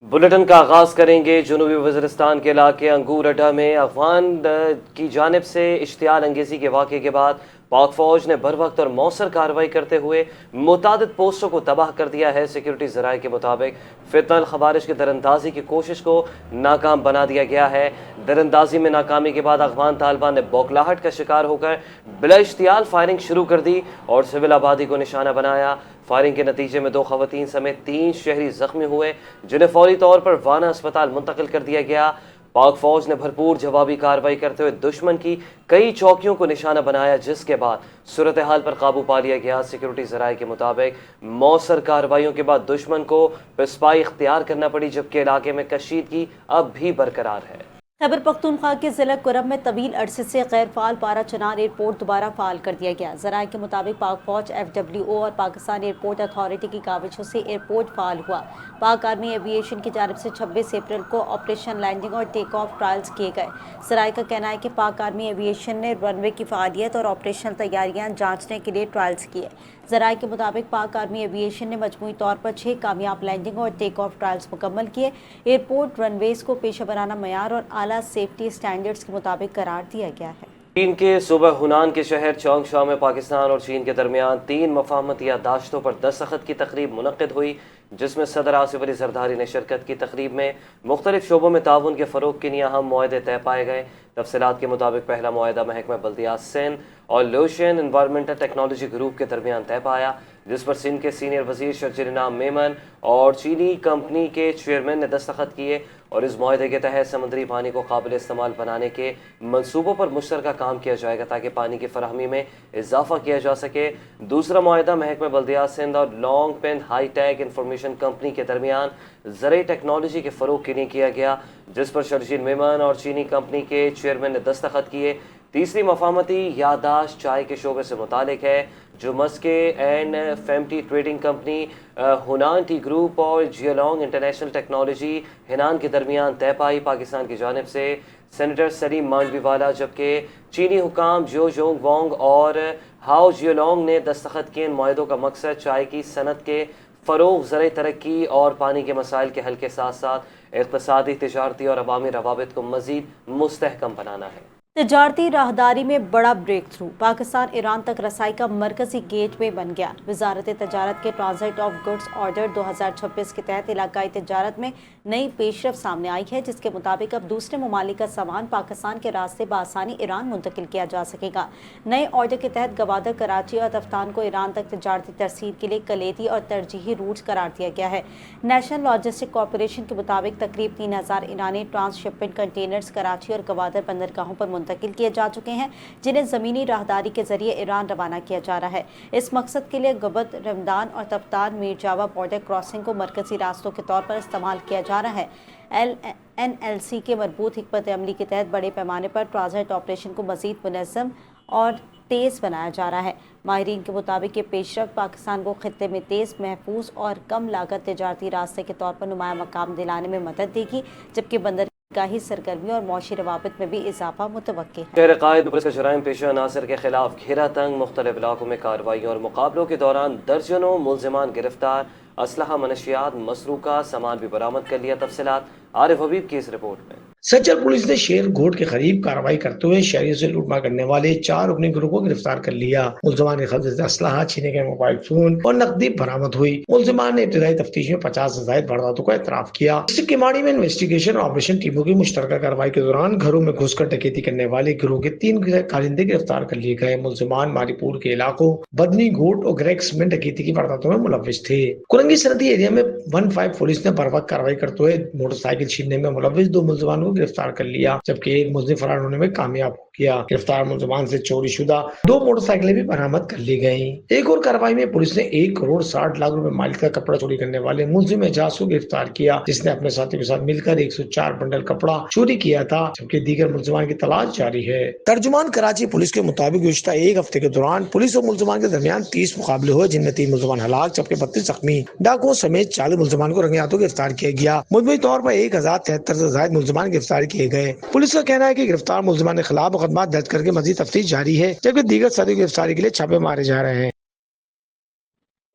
Bulletin का आगाज़ करेंगे जनूबी वज़ीरिस्तान के इलाके अंगूर अड्डा में अफगान की जानिब से इश्तियाल अंगेज़ी के वाक़े के बाद पाक फ़ौज ने बर वक्त और मौसर कार्रवाई करते हुए मुतादिद पोस्टों को तबाह कर दिया है। सिक्योरिटी ज़राए के मुताबिक फितनल ख़वारिज की दरअंदाज़ी की कोशिश को नाकाम बना दिया गया है। दरअंदाज़ी में नाकामी के बाद अफगान तालिबान ने बौखलाहट का शिकार होकर बिला इश्तियाल फायरिंग शुरू कर दी और सिविल आबादी को निशाना बनाया। फायरिंग के नतीजे में 2 ख़वातीन समेत 3 शहरी जख्मी हुए, जिन्हें फौरी तौर पर वाना अस्पताल मुंतकिल कर दिया गया। पाक फौज ने भरपूर जवाबी कार्रवाई करते हुए दुश्मन की कई चौकियों को निशाना बनाया, जिसके बाद सूरत हाल पर काबू पा लिया गया। सिक्योरिटी ज़राए के मुताबिक मौसर कार्रवाइयों के बाद दुश्मन को पिस्पाई इख्तियार करना पड़ी, जबकि इलाके में कशीदगी अब भी बरकरार है। खैबर पख्तूनख्वा के ज़िला कुरब में तवील अरसे से गैर फाल पारा चनार एयरपोर्ट दोबारा फाल कर दिया गया। ज़राए के मुताबिक पाक फौज, FWO और पाकिस्तान एयरपोर्ट अथॉरिटी की काविशों से एयरपोर्ट फाल हुआ। पाक आर्मी एविएशन की जानिब से 26 अप्रैल को ऑपरेशन लैंडिंग और टेक ऑफ ट्रायल्स किए गए। ज़राए का कहना है कि पाक आर्मी एविएशन ने रनवे की फ़ालियत और ऑपरेशनल तैयारियाँ जाँचने के लिए ट्रायल्स किए। ज़राए के मुताबिक पाक आर्मी एविएशन ने मजमूई तौर पर 6 कामयाब लैंडिंग और टेक ऑफ ट्रायल्स मुकम्मल किए। एयरपोर्ट रनवेज को पेशा वराना मयार और आला सेफ्टी स्टैंडर्ड्स के मुताबिक करार दिया गया है। चीन के सूबा हुनान के शहर चौंगशा में पाकिस्तान और चीन के दरमियान 3 मफाहमती याददाश्तों पर दस्तखत की तकरीब मुनक्किद हुई, जिसमें सदर आसिफ अली जरदारी ने शिरकत की। तकरीब में मुख्तलिफ शोबों में ताउन के फ़रोग के लिए अहम मुआहदे तय पाए गए। तफसीलात के मुताबिक पहला मुआहदा महकमा बल्दियात सिंध और लोशन एनवायरमेंटल टेक्नोलॉजी ग्रुप के दरमियान तय पाया, जिस पर सिंध के सीनियर वजीर शर्जील इनाम मेमन और चीनी कंपनी के चेयरमैन ने दस्तखत किए और इस मुआहदे के तहत समुद्री पानी को काबिल इस्तेमाल बनाने के मंसूबों पर मुश्तरका काम किया जाएगा, ताकि पानी की फराहमी में इजाफा किया जा सके। दूसरा मुआहदा महकमा बल्दियात सिंध और Long Pen High Tech Information Company के दरमियान ज़राई टेक्नोलॉजी के फ़रोग के लिए किया गया, जिस पर शर्जील मेमन और चीनी कंपनी के चेयरमैन ने दस्तखत किए। तीसरी मफाहमती याददाश्त चाय के शोबे से मुतालिक है, जो मस्के एंड फेमटी trading company Hunan tea group और जियोलॉन्ग इंटरनेशनल टेक्नोलॉजी हिनान के दरमियान तय पाई। पाकिस्तान की जानिब से सेनेटर सलीम मांडवीवाला, जबकि चीनी हुकाम जो जोंग वोंग और हाओ जियोलॉन्ग ने दस्तखत किए। इन मुआहदों का मकसद चाय की सनत के फ़रोग़, ज़राई तरक्की और पानी के मसाइल के हल के साथ साथ इक़्तिसादी, तिजारती और अवामी रवाबित को मज़ीद मुस्तहकम बनाना है। तजारती राहदारी में बड़ा ब्रेक थ्रू, पाकिस्तान ईरान तक रसाई का मरकजी गेट वे बन गया। वजारत तजारत के ट्रांजिट ऑफ गुड्स ऑर्डर 2026 के तहत इलाकाई तजारत में नई पेशरफ सामने आई है, जिसके मुताबिक अब दूसरे ममालिक का सामान पाकिस्तान के रास्ते बआसानी ईरान मुंतकिल किया जा सकेगा। नए ऑर्डर के तहत गवादर, कराची और तफ्तान को ईरान तक तजारती तरसील के लिए कलेदी और तरजीही रूट्स करार दिया गया है। नेशनल लॉजिस्टिक कॉरपोरेशन के मुताबिक तकरीब 3000 ईरानी ट्रांसशिपमेंट कंटेनर्स कराची और गवादर बंदरगाहों पर मुंतकिल किए जा चुके हैं, जिन्हें ज़मीनी राहदारी के जरिए ईरान रवाना किया जा रहा है। इस मकसद के लिए गबद, रमदान और तफ्तान मीरजावा बॉर्डर क्रॉसिंग को मरकजी रास्तों के तौर पर इस्तेमाल किया जा रहा है। NLC के मरबूत हिकमत अमली के तहत बड़े पैमाने पर ट्रांजिट ऑपरेशन को मज़ीद मुनज़्ज़म और तेज़ बनाया जा रहा है। माहिरीन के मुताबिक ये पेशरफ्त पाकिस्तान को खित्ते में तेज़, महफूज और कम लागत तजारती रास्ते के तौर पर नुमाया मकाम दिलाने में मदद देगी, जबकि बंदरगाही सरगर्मी और मौशी रवाबित में भी इजाफा मुतवक्के है। शहर कायद पुलिस के जराइम पेशा अनासर के खिलाफ घेरा तंग, मुख्तलिफ इलाकों में कार्रवाई और मुकाबलों के दौरान दर्जनों मुलजिमान गिरफ्तार, असलहा, मनशियात, मसरूका सामान भी बरामद कर लिया। तफसीलात आरिफ हबीब की इस रिपोर्ट में। सज्जर पुलिस ने शेर घोट के करीब कार्रवाई करते हुए शहरियों से लूटमार करने वाले 4 रुकनी गिरोह को गिरफ्तार कर लिया। मुलजमान के कब्जे से असलहा, छीने गए मोबाइल फोन और नकदी बरामद हुई। मुलजमान ने इब्तदाई तफ्तीश में 50 से ज्यादा वारदातों का एतराफ किया। डिस्ट्रिक्ट किमाड़ी में इन्वेस्टिगेशन ऑपरेशन टीमों की मुश्तरका कार्रवाई के दौरान घरों में घुसकर डकैती करने वाले गिरोह के 3 कारिंदे गिरफ्तार कर लिए गए। मुलजमान मारीपुर के इलाकों बदनी घोट और ग्रेक्स में डकैती की वारदातों में मुलव्विस थे। कुरंगी सरहदी एरिया में 15 पुलिस ने बर वक्त कार्रवाई करते हुए मोटरसाइकिल छीनने में मुलव्विस 2 मुलजमानों को गिरफ्तार कर लिया, जबकि एक मुलजिम फरार होने में कामयाब हो गया। गिरफ्तार मुलजमान से चोरी शुदा 2 मोटरसाइकिलें भी बरामद कर ली गयी। एक और कार्रवाई में पुलिस ने 1 करोड़ 60 लाख रुपए मालिक का कपड़ा चोरी करने वाले मुलजिम एजाज को गिरफ्तार किया, जिसने अपने साथियों के साथ मिलकर 104 बंडल कपड़ा चोरी किया था, जबकि दीगर मुलजमान की तलाश जारी है। तर्जुमान कराची पुलिस के मुताबिक गुज़िश्ता एक हफ्ते के दौरान पुलिस और मुलजमान के दरमियान 30 मुकाबले हुए, जिनमें 3 मुलजमान हलाक जबकि 32 जख्मी। डाकुओं समेत 40 मुलजमान को रंगे हाथों गिरफ्तार किया गया। मुजमई तौर पर 1073 से ज्यादा मुलजमान गिरफ्तार किए गए। पुलिस का कहना है कि गिरफ्तार मुलजमान के खिलाफ मुकदमा दर्ज करके मजीद तफ्तीश जारी है, जबकि दीगर साथियों की गिरफ्तारी के लिए छापे मारे जा रहे हैं।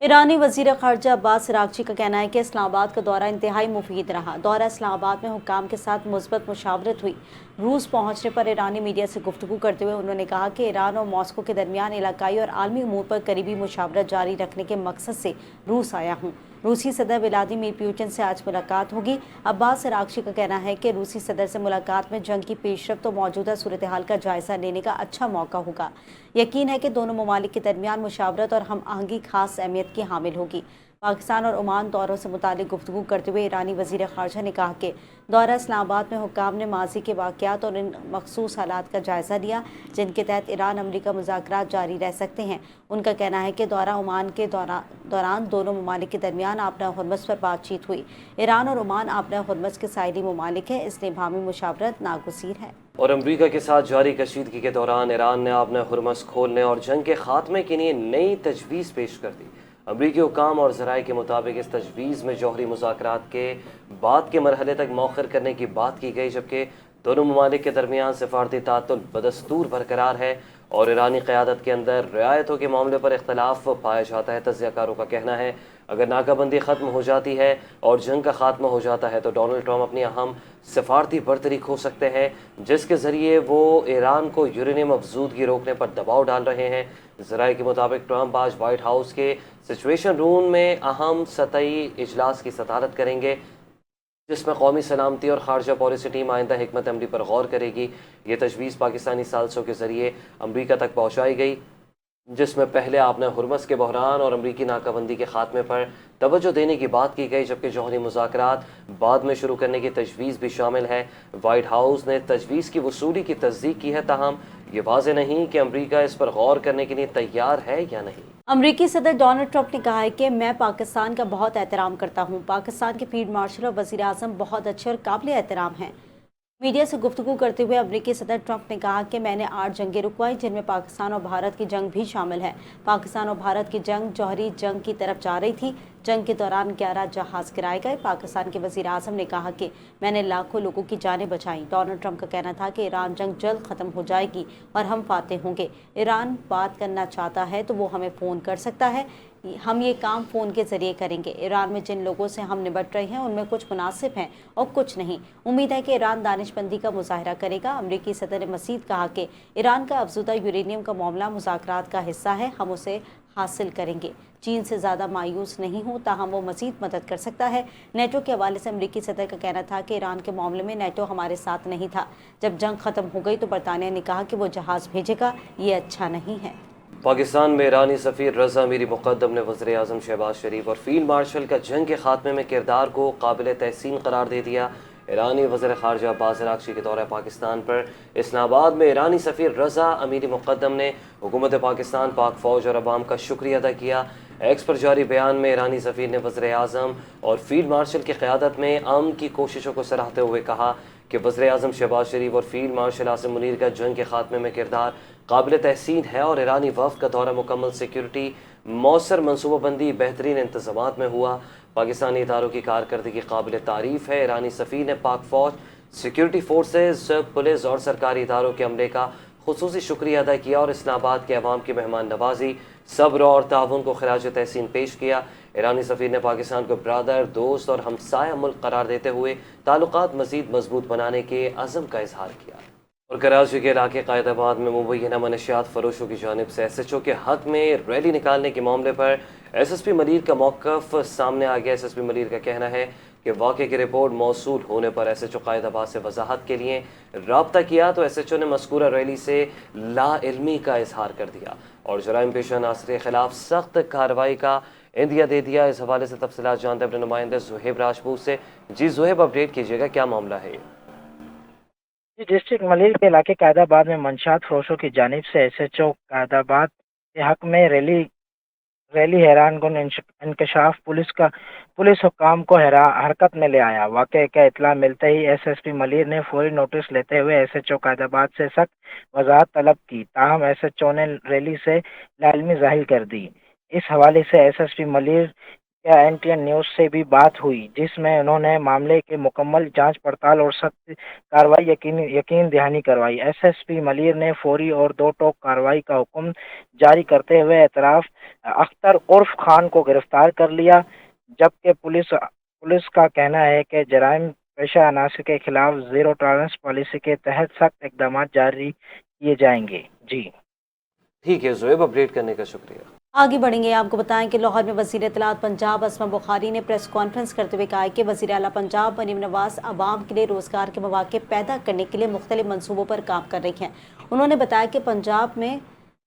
ईरानी वजीर खारजा अब्बास अरागची का कहना है कि इस्लामाबाद का दौरा इंतहाई मुफीद रहा। दौरा इस्लामाबाद में हुक्काम के साथ मुस्बत मुशावरत हुई। रूस पहुंचने पर ईरानी मीडिया से गुफ्तगू करते हुए उन्होंने कहा कि ईरान और मॉस्को के दरमियान इलाकाई और आलमी उमूर पर करीबी मुशावरत जारी रखने के मकसद से रूस आया हूँ। रूसी सदर व्लादिमीर पुतिन से आज मुलाकात होगी। अब्बास अरागची का कहना है कि रूसी सदर से मुलाकात में जंग की पेशरफ्त और मौजूदा सूरत हाल का जायजा लेने का अच्छा मौका होगा। यकीन है कि दोनों ममालिक के दरमियान मुशावरत और हम आहंगी खास अहमियत की हामिल होगी। पाकिस्तान और ओमान दौरों से मुतालिक गुफ्तगू करते हुए ईरानी वजीर खारजा ने कहा कि दौरा इस्लामाबाद में हुक्काम ने माजी के वाक़यात और इन मखसूस हालात का जायज़ा लिया जिनके तहत ईरान अमरीका मुज़ाकरात जारी रह सकते हैं। उनका कहना है कि दौरा ओमान के दौरान दोनों ममालिक के दरमियान आपना हुर्मस पर बातचीत हुई। ईरान और ओमान आपना हुर्मस के साहिली ममालिक हैं, इसलिए बाहमी मुशावरत नागुज़ीर है। और अमरीका के साथ जारी कशीदगी के दौरान ईरान ने अपना हुर्मस खोलने और जंग के खात्मे के लिए नई तजवीज़ पेश कर दी। अमरीकी हुकाम और ज़राए के मुताबिक इस तजवीज़ में जौहरी मुज़ाकरात के बाद के मरहले तक मौखर करने की बात की गई, जबकि दोनों ममालिक के दरमियान सिफारती तातुल बदस्तूर बरकरार है और ईरानी क़यादत के अंदर रियायतों के मामले पर इख्तलाफ पाया जाता है। तज्ज़ियाकारों का कहना है अगर नाकाबंदी ख़त्म हो जाती है और जंग का खात्मा हो जाता है तो डोनाल्ड ट्रंप अपनी अहम सिफारती बरतरी खो सकते हैं, जिसके ज़रिए वो ईरान को यूरेनियम अफजूदगी रोकने पर दबाव डाल रहे हैं। ज़राए के मुताबिक ट्रंप आज वाइट हाउस के सिचुएशन रूम में अहम सतही इजलास की सदारत करेंगे, जिसमें कौमी सलामती और खारजा पॉलिसी टीम आइंदा हिकमत अमली पर गौर करेगी। ये तजवीज़ पाकिस्तानी सालसों के ज़रिए अमरीका तक पहुँचाई गई, जिसमें पहले आपने हुर्मस के बहरान और अमरीकी नाकाबंदी के खात्मे पर तवज्जो देने की बात की गई, जबकि जौहरी मुज़ाकरात बाद में शुरू करने की तजवीज़ भी शामिल है। वाइट हाउस ने तजवीज़ की वसूली की तस्दीक की है, ताहम ये वाज़ेह नहीं कि अमरीका इस पर गौर करने के लिए तैयार है या नहीं। अमरीकी सदर डोनाल्ड ट्रंप ने कहा है कि मैं पाकिस्तान का बहुत एहतराम करता हूँ। पाकिस्तान के फील्ड मार्शल और वज़ीर आज़म बहुत अच्छे और काबिल एहतराम हैं। मीडिया से गुफ्तगू करते हुए अमरीकी सदर ट्रंप ने कहा कि मैंने 8 जंगें रुकवाई जिनमें पाकिस्तान और भारत की जंग भी शामिल है। पाकिस्तान और भारत की जंग जौहरी जंग की तरफ जा रही थी। जंग के दौरान 11 जहाज़ गिराए गए। पाकिस्तान के वज़ीर आज़म ने कहा कि मैंने लाखों लोगों की जानें बचाईं। डोनाल्ड ट्रंप का कहना था कि ईरान जंग जल्द ख़त्म हो जाएगी और हम फातेह होंगे। ईरान बात करना चाहता है तो वो हमें फ़ोन कर सकता है, हम ये काम फ़ोन के ज़रिए करेंगे। ईरान में जिन लोगों से हम निपट रहे हैं उनमें कुछ मुनासिब हैं और कुछ नहीं। उम्मीद है कि ईरान दानिशमंदी का मुजाहरा करेगा। अमरीकी सदर ने मज़ीद कहा कि ईरान का अफजुदा यूरेनियम का मामला मुज़ाकरात का हिस्सा है, हम उसे हासिल करेंगे। चीन से ज़्यादा मायूस नहीं हूँ, ताहम वो मज़ीद मदद कर सकता है। नेटो के हवाले से अमरीकी सदर का कहना था कि ईरान के मामले में नेटो हमारे साथ नहीं था। जब जंग ख़त्म हो गई तो बरतानिया ने कहा कि वो जहाज़ भेजेगा, ये अच्छा नहीं है। पाकिस्तान में ईरानी सफ़ीर रज़ा मीरी मुक़द्दम ने वज़ीर आज़म शहबाज शरीफ और फील्ड मार्शल का जंग के खात्मे में किरदार को काबिल तहसीन करार दे दिया। ईरानी वज़ीर ख़ारजा अब्बास अरागची के दौरे पाकिस्तान पर इस्लामाबाद में ईरानी सफ़ीर रज़ा अमीरी मुक़द्दम ने हुकूमत पाकिस्तान, पाक फ़ौज और अवाम का शुक्रिया अदा किया। एक्स पर जारी बयान में ईरानी सफ़ीर ने वज़ीर आज़म और फील्ड मार्शल की क़यादत में अमन की कोशिशों को सराहते हुए कहा कि वज़ीर आज़म शहबाज शरीफ और फील्ड मार्शल आसिम मुनीर का जंग के खात्मे में किरदार काबिल तहसीन है और ईरानी वफ़द का दौरा मुकम्मल सिक्योरिटी, मौसर मनसूबाबंदी, बेहतरीन इंतज़ामात में हुआ। पाकिस्तानी इदारों की कारकर्दगी काबिल तारीफ़ है। ईरानी सफ़ीर ने पाक फ़ौज, सिक्योरिटी फोर्सेज, पुलिस और सरकारी इदारों के अमले का खुसूसी शुक्रिया अदा किया और इस्लामाबाद के अवाम की मेहमान नवाजी, सब्र और ताउन को खराज तहसीन पेश किया। ईरानी सफ़ीर ने पाकिस्तान को ब्रादर, दोस्त और हमसाया मुल्क करार देते हुए ताल्लुकात मज़ीद मजबूत बनाने के अज़म का इजहार किया। और कराची के इलाके कायदाबाद में मुबैना मनशियात फरोशों की जानिब से SHO के हक में रैली निकालने के मामले पर SSP मलीर का मौक़िफ़ सामने आ गया। SSP मलीर का कहना है कि वाक़े की रिपोर्ट मौसूल होने पर SHO कायदाबाद से वजाहत के लिए रब्ता किया तो SHO ने मज़कूरा रैली से लाइल्मी का इजहार कर दिया और जराइम पेशा नासर के खिलाफ सख्त कार्रवाई का इंदिया दे दिया। इस हवाले से तफसीलात जानते हैं अपने नुमाइंदे ज़ुहैब राजपूत से। जी ज़ुहैब, अपडेट कीजिएगा, क्या मामला है? डिस्ट्रिक्ट मलिर के इलाके कायदाबाद में मंशात फरोशों की जानिब से SHO कायदाबाद के हक में रैली हैरानकुन इंकशाफ पुलिस हुक्काम को हरकत में ले आया। वाक़े का इत्तला मिलते ही SSP मलिर ने फौरी नोटिस लेते हुए SHO कायदाबाद से सख्त वजाहत तलब की, ताहम SHO ने रैली से लाइल्मी जाहिर कर दी। इस हवाले से SSP मलिर क्या NTN न्यूज़ से भी बात हुई, जिसमें उन्होंने मामले की मुकम्मल जांच पड़ताल और सख्त कार्रवाई यकीन दहानी करवाई। SSP मलिर ने फौरी और दो टोक कार्रवाई का हुक्म जारी करते हुए एतराफ अख्तर उर्फ खान को गिरफ्तार कर लिया, जबकि पुलिस का कहना है कि जराइम पेशा अनासर के खिलाफ जीरो टॉलरेंस पॉलिसी के तहत सख्त इकदाम जारी किए जाएंगे। जी ठीक है ज़ोएब, अपडेट करने का शुक्रिया। आगे बढ़ेंगे। आपको बताएं कि लाहौर में वज़ीर इत्तलात पंजाब अस्मा बुखारी ने प्रेस कॉन्फ्रेंस करते हुए कहा कि वज़ीर आला पंजाब मरीम नवाज आवाम के लिए रोज़गार के मौके पैदा करने के लिए मुख्तलिफ मनसूबों पर काम कर रही हैं। उन्होंने बताया कि पंजाब में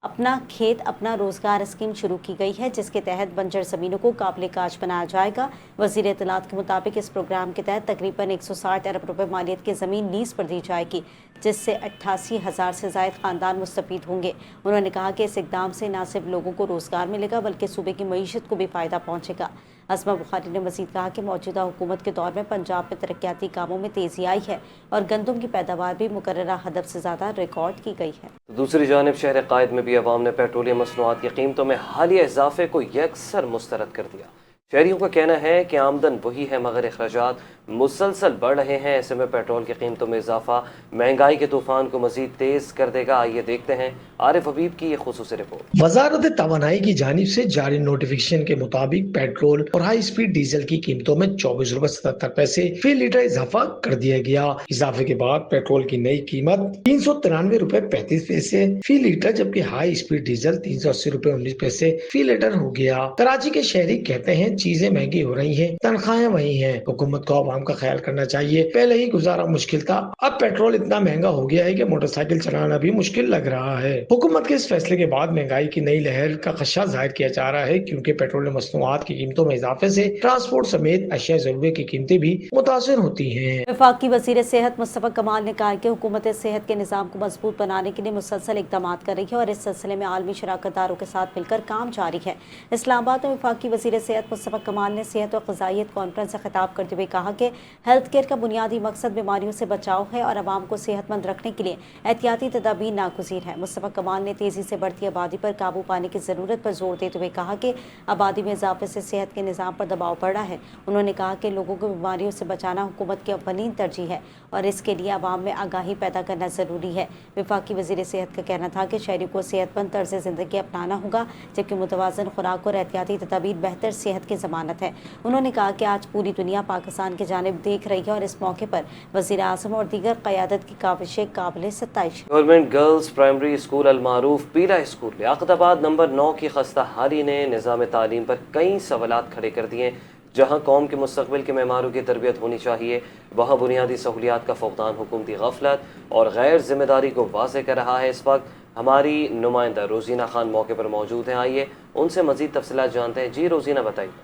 अपना खेत अपना रोज़गार स्कीम शुरू की गई है, जिसके तहत बंजर ज़मीनों को काबिल काश बनाया जाएगा। वज़ीर इत्तलात के मुताबिक इस प्रोग्राम के तहत तकरीबन 160 अरब रुपए मालियत की ज़मीन लीज़ पर दी जाएगी, जिससे 88,000 से ज़ायद ख़ानदान मुस्तफ़ीद होंगे। उन्होंने कहा कि इस इक़दाम से न सिर्फ लोगों को रोज़गार मिलेगा बल्कि सूबे की मईशत को भी फ़ायदा पहुँचेगा। अस्मा बुखारी ने मज़ीद कहा कि मौजूदा हुकूमत के दौर में पंजाब में तरक्याती कामों में तेज़ी आई है और गंदम की पैदावार भी मुकर्ररा हदफ से ज़्यादा रिकॉर्ड की गई है। दूसरी जानिब शहर कायद में भी अवाम ने पेट्रोलियम मसनूआत की कीमतों में हालिया इजाफे को यकसर मुस्तरद कर दिया। शहरियों का कहना है कि आमदन वही है मगर अखराजात मुसलसल बढ़ रहे हैं। ऐसे में पेट्रोल की कीमतों में इजाफा महंगाई के तूफान को मजीद तेज कर देगा। आइए देखते हैं आरिफ हबीब की ये खुसूसी रिपोर्ट। वजारत तवानाई की जानिब से जारी नोटिफिकेशन के मुताबिक पेट्रोल और हाई स्पीड डीजल की कीमतों में 24 रुपए 77 पैसे फी लीटर इजाफा कर दिया गया। इजाफे के बाद पेट्रोल की नई कीमत 393 रुपए 35 पैसे फी लीटर, जबकि हाई स्पीड डीजल 380 रुपए 19 पैसे फी लीटर हो गया। कराची के शहरी कहते हैं चीजें महंगी हो रही हैं, तनख्वाहें वही हैं। हुकूमत को आवाम का ख्याल करना चाहिए। पहले ही गुजारा मुश्किल था, अब पेट्रोल इतना महंगा हो गया है कि मोटरसाइकिल चलाना भी मुश्किल लग रहा है। हुकूमत के इस फैसले के बाद महंगाई की नई लहर का खदशा जाहिर किया जा रहा है, क्योंकि पेट्रोलियम मसनूआत की कीमतों में इजाफे से ट्रांसपोर्ट समेत अशिया जरूरत की कीमतें भी मुतासर होती हैं। वफाकी वज़ीर सेहत मुस्तफ़ा कमाल ने कहा कि हुकूमत सेहत के निज़ाम को मजबूत बनाने के लिए मुसलसल इक़दाम कर रही है और इस सिलसिले में आलमी शराकतदारों के साथ मिलकर काम जारी है। इस्लामाबाद में वफाकी वज़ीर सेहत मुस्तफ़ा कमाल ने सेहत और ग़िज़ाइयत कॉन्फ्रेंस से खिताब करते हुए कहा कि हेल्थ केयर का बुनियादी मकसद बीमारियों से बचाव है और आवाम को सेहतमंद रखने के लिए एहतियाती तदाबीर नागुज़ीर है। मुस्तफ़ा कमाल ने तेज़ी से बढ़ती आबादी पर काबू पाने की ज़रूरत पर जोर देते हुए कहा कि आबादी में इजाफे से सेहत के निज़ाम पर दबाव पड़ रहा है। उन्होंने कहा कि लोगों को बीमारियों से बचाना हुकूमत की अव्वलीन तरजीह है और इसके लिए आवाम में आगाही पैदा करना ज़रूरी है। वफाकी वज़ीर सेहत का कहना था कि शहरी को सेहतमंद तर्ज़ ज़िंदगी अपनाना होगा, जबकि मुतवाज़न खुराक और एहतियाती तदाबीर बेहतर सेहत की ज़मानत है। उन्होंने कहा कि आज पूरी दुनिया पाकिस्तान की जानिब देख रही है और इस मौके पर वज़ीर आज़म और दीगर क़यादत की काविशें काबिल सत्ताइश है। गवर्नमेंट गर्ल्स प्राइमरी स्कूल अलमारूफ पीला स्कूल लियाकताबाद नंबर 9 की खस्ता हाली ने निज़ाम तालीम पर कई सवालात खड़े कर दिए। जहाँ कौम के मुस्तकबिल के मेमारों की तरबियत होनी चाहिए, वहाँ बुनियादी सहूलियात का फुकदान हुकूमती गफलत और गैर जिम्मेदारी को वाज़ेह कर रहा है। इस वक्त हमारी नुमाइंदा रोजीना खान मौके पर मौजूद हैं। आइए उनसे मज़ीद तफसीलात जानते हैं। जी रोजीना, बताइए।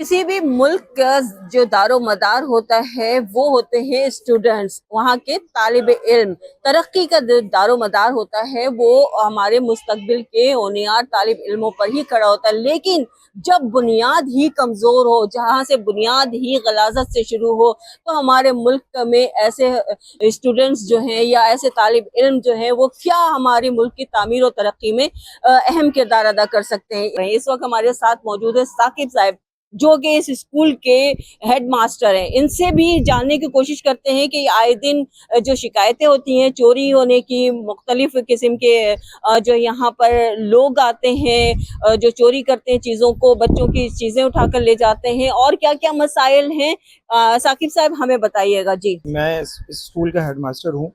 किसी भी मुल्क का जो दारो मदार होता है वो होते हैं स्टूडेंट्स, वहाँ के तालिब इल्म। तरक्की का दारो मदार होता है वो हमारे मुस्तकबिल के होनियार तालिब इल्मों पर ही खड़ा होता है। लेकिन जब बुनियाद ही कमज़ोर हो, जहाँ से बुनियाद ही गलाजत से शुरू हो, तो हमारे मुल्क में ऐसे स्टूडेंट्स जो हैं या ऐसे तालिब इल्म जो हैं वो क्या हमारे मुल्क की तामीर और तरक्की में अहम किरदार अदा कर सकते हैं। इस वक्त हमारे साथ मौजूद है साकिब साहब, जो कि इस स्कूल के हेड मास्टर हैं। इनसे भी जानने की कोशिश करते हैं कि आए दिन जो शिकायतें होती हैं चोरी होने की, मुख्तलिफ किस्म के जो यहाँ पर लोग आते हैं जो चोरी करते हैं चीज़ों को, बच्चों की चीज़ें उठाकर ले जाते हैं, और क्या क्या मसाइल हैं, साकिब साहब हमें बताइएगा। जी, मैं इस स्कूल का हेड मास्टर हूँ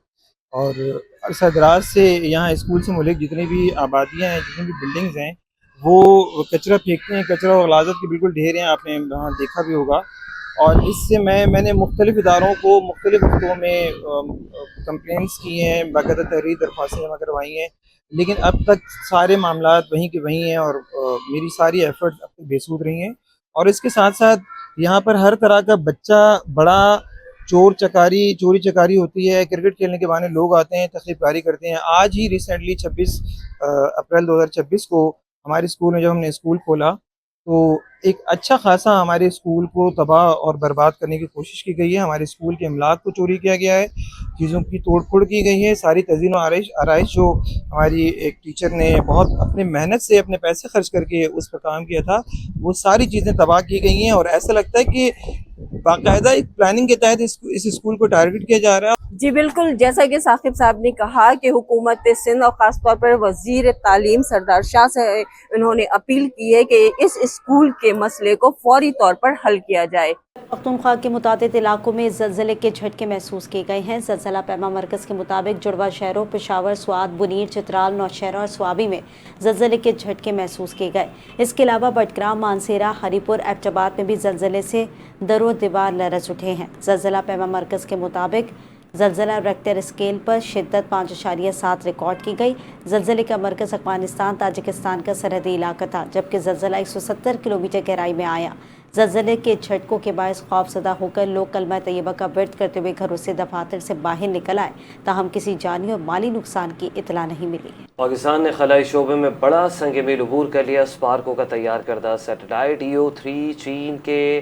और अरसा दराज से यहाँ स्कूल से मुल्क जितनी भी आबादियाँ हैं, जितनी भी बिल्डिंग्स हैं, वो कचरा फेंकते हैं। कचरा और गलाजत के बिल्कुल ढेर हैं, आपने वहाँ देखा भी होगा। और इससे मैंने मुख्तलिफ इदारों को मुख्तलिफ वक्तों में कंप्लेंट्स की हैं, बाकायदा तहरीर दरख्वास्तें जमा करवाई हैं, लेकिन अब तक सारे मामलात वहीं के वहीं हैं और मेरी सारी एफर्ट्स अब तक बेसूद रही हैं। और इसके साथ साथ यहाँ पर हर तरह का बच्चा बड़ा चोरी चकारी होती है। क्रिकेट खेलने के बहाने लोग आते हैं, तकरीबकारी करते हैं। आज ही रिसेंटली 26 अप्रैल 2026 को हमारे स्कूल में जब हमने स्कूल खोला تو ایک اچھا خاصا ہمارے اسکول کو تباہ اور برباد کرنے کی کوشش کی گئی ہے. ہمارے اسکول کے املاک کو چوری کیا گیا ہے, چیزوں کی توڑ پھوڑ کی گئی ہے. ساری تزئین و آرائش جو ہماری ایک ٹیچر نے بہت اپنے محنت سے اپنے پیسے خرچ کر کے اس پر کام کیا تھا, وہ ساری چیزیں تباہ کی گئی ہیں. اور ایسا لگتا ہے کہ باقاعدہ ایک پلاننگ کے تحت اس اسکول کو ٹارگٹ کیا جا رہا ہے. جی بالکل, جیسا کہ ثاقب صاحب نے کہا کہ حکومت سندھ اور خاص طور پر وزیر تعلیم سردار شاہ سے انہوں نے اپیل کی ہے کہ اس اسکول کے مسئلے کو فوری طور پر حل کیا جائے. پختونخوا کے متعدد علاقوں میں زلزلے کے جھٹکے محسوس کیے گئے ہیں. زلزلہ پیما مرکز کے مطابق جڑواں شہروں پشاور, سوات, بنیر, چترال, نوشہرہ اور سوابی میں زلزلے کے جھٹکے محسوس کیے گئے. اس کے علاوہ بٹگرام, مانسیرہ, ہری پور, ایبٹ آباد میں بھی زلزلے سے در و دیوار لرز اٹھے ہیں. زلزلہ پیما مرکز کے مطابق زلزلہ ریکٹر اسکیل پر شدت 5.7 ریکارڈ کی گئی. زلزلے کا مرکز افغانستان تاجکستان کا سرحدی علاقہ تھا, جبکہ زلزلہ 170 کلومیٹر گہرائی میں آیا. زلزلے کے جھٹکوں کے باعث خوف زدہ ہو کر لوگ کلمہ طیبہ کا ورد کرتے ہوئے گھروں سے دفاتر سے باہر نکل آئے, تاہم کسی جانی اور مالی نقصان کی اطلاع نہیں ملی. پاکستان نے خلائی شعبے میں بڑا سنگ میل عبور کر لیا. اسپارکو کا تیار کردہ سیٹلائٹ EO3 چین کے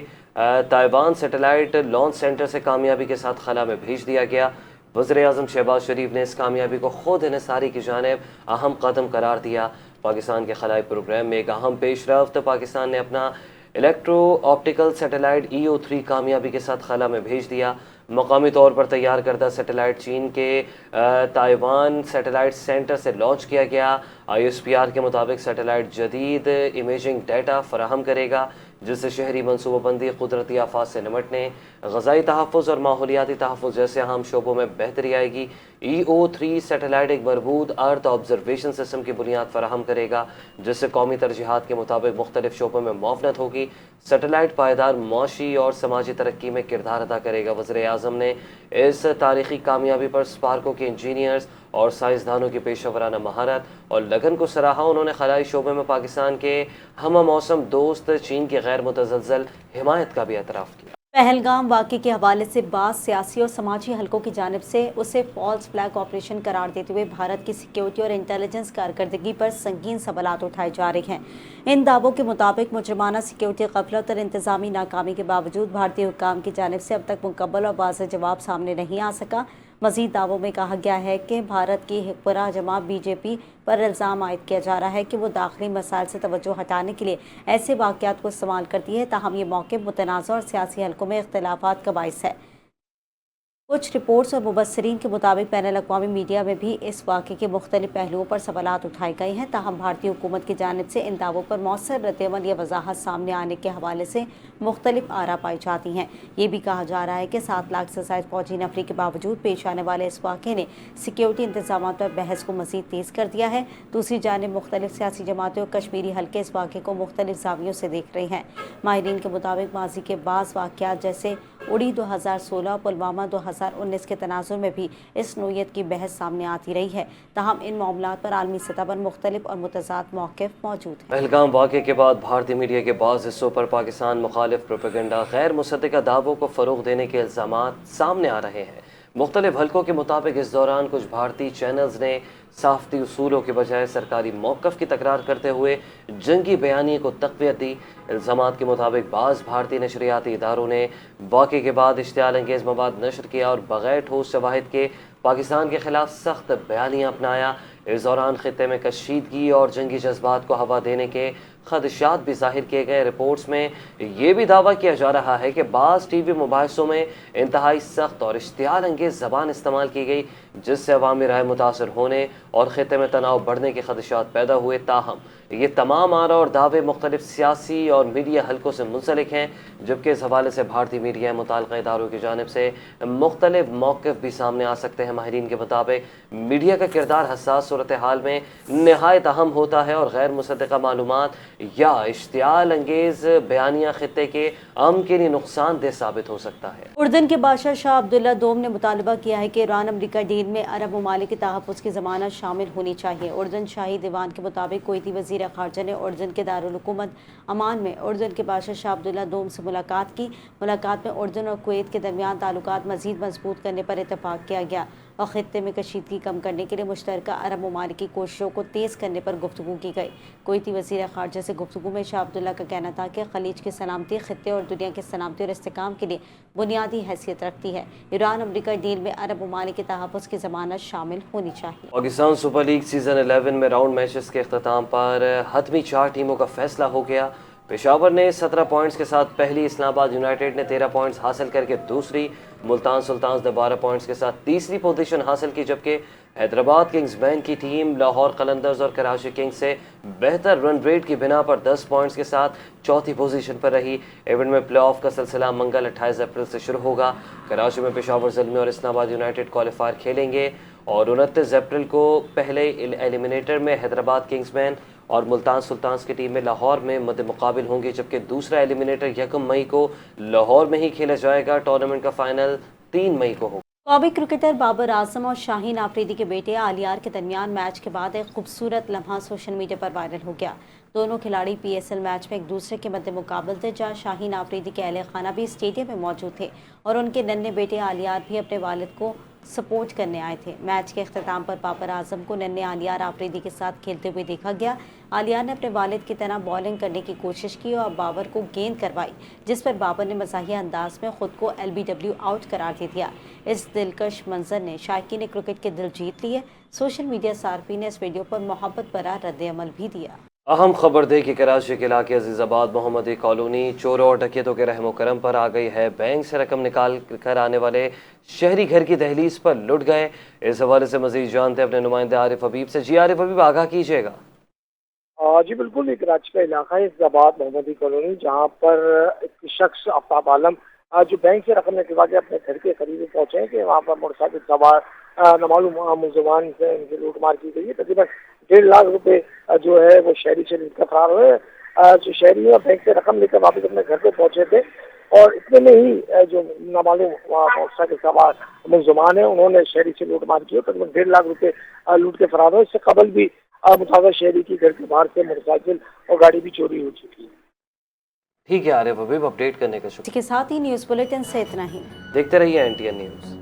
تائیوان سیٹلائٹ لانچ سینٹر سے کامیابی کے ساتھ خلا میں بھیج دیا گیا. وزیر اعظم شہباز شریف نے اس کامیابی کو خود انحصاری کی جانب اہم قدم قرار دیا. پاکستان کے خلائی پروگرام میں ایک اہم پیش رفت. پاکستان نے اپنا الیکٹرو آپٹیکل سیٹلائٹ EO3 کامیابی کے ساتھ خلا میں بھیج دیا. مقامی طور پر تیار کردہ سیٹلائٹ چین کے تائیوان سیٹلائٹ سینٹر سے لانچ کیا گیا. ISPR کے مطابق سیٹلائٹ جدید امیجنگ ڈیٹا فراہم کرے گا, جس سے شہری منصوبہ بندی, قدرتی آفات سے نمٹنے, غذائی تحفظ اور ماحولیاتی تحفظ جیسے اہم شعبوں میں بہتری آئے گی. EO3 سیٹلائٹ ایک مربوط ارتھ آبزرویشن سسٹم کی بنیاد فراہم کرے گا, جس سے قومی ترجیحات کے مطابق مختلف شعبوں میں معاونت ہوگی. سیٹلائٹ پائیدار معاشی اور سماجی ترقی میں کردار ادا کرے گا. وزیر اعظم نے اس تاریخی کامیابی پر اسپارکو کے انجینئرز اور سائنسدانوں کی پیشہ ورانہ مہارت اور لگن کو سراہا. انہوں نے خلائی شعبے میں پاکستان کے ہم موسم دوست چین کی غیر متزلزل حمایت کا بھی اعتراف کیا. پہلگام واقعے کے حوالے سے بعض سیاسی اور سماجی حلقوں کی جانب سے اسے فالس فلیگ آپریشن قرار دیتے ہوئے بھارت کی سیکیورٹی اور انٹیلیجنس کارکردگی پر سنگین سوالات اٹھائے جا رہے ہیں. ان دعووں کے مطابق مجرمانہ سیکیورٹی غفلت اور انتظامی ناکامی کے باوجود بھارتی حکام کی جانب سے اب تک مکمل اور واضح جواب سامنے نہیں آ سکا. مزید دعووں میں کہا گیا ہے کہ بھارت کی حکمراں جماعت BJP پر الزام عائد کیا جا رہا ہے کہ وہ داخلی مسائل سے توجہ ہٹانے کے لیے ایسے واقعات کو استعمال کرتی ہے, تاہم یہ موقف متنازع اور سیاسی حلقوں میں اختلافات کا باعث ہے. کچھ رپورٹس اور مبصرین کے مطابق بین الاقوامی میڈیا میں بھی اس واقعے کے مختلف پہلوؤں پر سوالات اٹھائے گئے ہیں, تاہم بھارتی حکومت کی جانب سے ان دعووں پر مؤثر رد عمل یا وضاحت سامنے آنے کے حوالے سے مختلف آراء پائی جاتی ہیں. یہ بھی کہا جا رہا ہے کہ 7 لاکھ سے زائد فوجی نفری کے باوجود پیش آنے والے اس واقعے نے سیکیورٹی انتظامات پر بحث کو مزید تیز کر دیا ہے. دوسری جانب مختلف سیاسی جماعتیں اور کشمیری حلقے اس واقعے کو مختلف زاویوں سے دیکھ رہے ہیں. ماہرین کے مطابق ماضی کے بعض واقعات جیسے اڑی 2016 اور پلوامہ 2019 کے تناظر میں بھی اس نوعیت کی بحث سامنے آتی رہی ہے, تاہم ان معاملات پر عالمی سطح پر مختلف اور متضاد موقف موجود ہیں. پہلگام واقعے کے بعد بھارتی میڈیا کے بعض حصوں پر پاکستان مخالف پروپیگنڈا, غیر مصدقہ دعووں کو فروغ دینے کے الزامات سامنے آ رہے ہیں. مختلف حلقوں کے مطابق اس دوران کچھ بھارتی چینلز نے صحافتی اصولوں کے بجائے سرکاری موقف کی تکرار کرتے ہوئے جنگی بیانیے کو تقویت دی. الزامات کے مطابق بعض بھارتی نشریاتی اداروں نے واقعے کے بعد اشتعال انگیز مواد نشر کیا اور بغیر ٹھوس شواہد کے پاکستان کے خلاف سخت بیانیہ اپنایا. اس دوران خطے میں کشیدگی اور جنگی جذبات کو ہوا دینے کے خدشات بھی ظاہر کیے گئے. رپورٹس میں یہ بھی دعویٰ کیا جا رہا ہے کہ بعض ٹی وی مباحثوں میں انتہائی سخت اور اشتعال انگیز زبان استعمال کی گئی, جس سے عوامی رائے متاثر ہونے اور خطے میں تناؤ بڑھنے کے خدشات پیدا ہوئے. تاہم یہ تمام آراء اور دعوے مختلف سیاسی اور میڈیا حلقوں سے منسلک ہیں, جبکہ اس حوالے سے بھارتی میڈیا متعلقہ اداروں کی جانب سے مختلف موقف بھی سامنے آ سکتے ہیں. ماہرین کے مطابق میڈیا کا کردار حساس صورتحال میں نہایت اہم ہوتا ہے اور غیر مصدقہ معلومات یا اشتعال انگیز بیانیہ خطے کے امن کے لیے نقصان دہ ثابت ہو سکتا ہے. اردن کے بادشاہ شاہ عبداللہ دوم نے مطالبہ کیا ہے کہ ایران امریکہ ڈیل میں عرب ممالک کے تحفظ کی ضمانت شامل ہونی چاہیے. اردن شاہی دیوان کے مطابق کویتی وزیر خارجہ نے اردن کے دارالحکومت عمان میں اردن کے بادشاہ شاہ عبداللہ دوم سے ملاقات کی. ملاقات میں اردن اور کویت کے درمیان تعلقات مزید مضبوط کرنے پر اتفاق کیا گیا. और खित्ते में कशीदगी कम करने के लिए मुश्तरका अरब ममालिक की कोशिशों को तेज़ करने पर गुफ्तगू की गई। कुवैती वज़ीर ख़ारजा से गुफ्तगू में शाह अब्दुल्ला का कहना था कि खलीज की सलामती खित्ते और दुनिया की सलामती और इस्तेहकाम के लिए बुनियादी हैसियत रखती है। ईरान अमरीका डील में अरब ममालिक के तहफ़्फ़ुज़ की ज़मानत शामिल होनी चाहिए। पाकिस्तान सुपर लीग सीज़न 11 में राउंड मैचेस के अख्ताम पर हतमी 4 टीमों का फैसला हो गया। पेशावर ने 17 पॉइंट्स के साथ पहली, इस्लामाबाद यूनाइटेड ने 13 पॉइंट्स हासिल करके दूसरी, मुल्तान सुल्तान्स ने 12 पॉइंट्स के साथ तीसरी पोजीशन हासिल की, जबकि हैदराबाद किंग्स बैंक की टीम लाहौर कलंदर्स और कराची किंग्स से बेहतर रन रेट की बिना पर 10 पॉइंट्स के साथ चौथी पोजीशन पर रही। इवेंट में प्ले ऑफ का सिलसिला मंगल 28 अप्रैल से शुरू होगा। कराची में पेशावर ज़ल्मी और इस्लामाबाद यूनाइटेड क्वालिफायर खेलेंगे और 29 अप्रैल को पहले एलिमिनेटर में हैदराबाद किंग्समैन और मुल्तान सुल्तान्स की टीम में लाहौर में मद्दे मुकाबिल होंगी, जबकि दूसरा एलिमिनेटर 1 मई को लाहौर में ही खेला जाएगा। टूर्नामेंट का फाइनल 3 मई को होगा। कौमी क्रिकेटर बाबर आजम और शाहीन आफरीदी के बेटे आलियार के दरमियान मैच के बाद एक खूबसूरत लम्हा सोशल मीडिया पर वायरल हो गया। दोनों खिलाड़ी PSL मैच में एक दूसरे के मद्दे मुकाबल थे, जहाँ शाहीन आफरीदी के अहले खाना भी स्टेडियम में मौजूद थे और उनके नन्हे बेटे आलियार भी अपने वालिद को सपोर्ट करने आए थे। मैच के अख्ताम पर बाबर आजम को नन्हे आलियार आफरीदी के साथ खेलते हुए देखा गया। आलियार ने अपने वालिद की तरह बॉलिंग करने की कोशिश की और बाबर को गेंद करवाई, जिस पर बाबर ने मज़ाहिया अंदाज में खुद को LBW आउट करार दे दिया। इस दिलकश मंजर ने शायकीन क्रिकेट के दिल जीत लिए। सोशल मीडिया सार्फी ने इस वीडियो पर मोहब्बत भरा रद्द-ए-अमल भी दिया। अहम खबर दे कि कराची के इलाके अजीज़ाबाद मोहम्मदी कॉलोनी चोरों और डकैतों के रहमो करम पर आ गई है। बैंक से रकम निकाल कर आने वाले शहरी घर की दहलीज पर लुट गए। इस हवाले से मजीद जानते हैं अपने नुमाइंदे आरिफ हबीब से। जी आरिफ हबीब, आगाह कीजिएगा। जी बिल्कुल, एक कराची का इलाका है अजीज़ाबाद मोहम्मदी कॉलोनी, जहाँ पर एक शख्स आफ्ताब आलम जो बैंक से रकम निकलवा के अपने घर के करीब पहुंचे हैं कि वहाँ पर मोटरसाइकिल सवार नामालूम मुलजमान से इनकी लूटमार की गई है। तकरीबन 1.5 लाख रुपए जो है वो शहरी से लेकर फरार हुए। जो शहरी बैंक से रकम लेकर वापस अपने घर पे पहुंचे थे और इतने में ही जो नामालूम मोटरसाइकिल सवार मुलजमान है उन्होंने शहरी से लूटमार की। तकरीबन 1.5 लाख रुपए लूट के फरार हुए। इससे कबल भी मुताज़ा शहरी की घर के बाहर से मोटरसाइकिल और गाड़ी भी चोरी हो चुकी है। ठीक है आरिफ हबीब, अपडेट करने का शुक्रिया। इसके साथ ही न्यूज़ बुलेटिन से इतना ही। देखते रहिए NTN न्यूज़।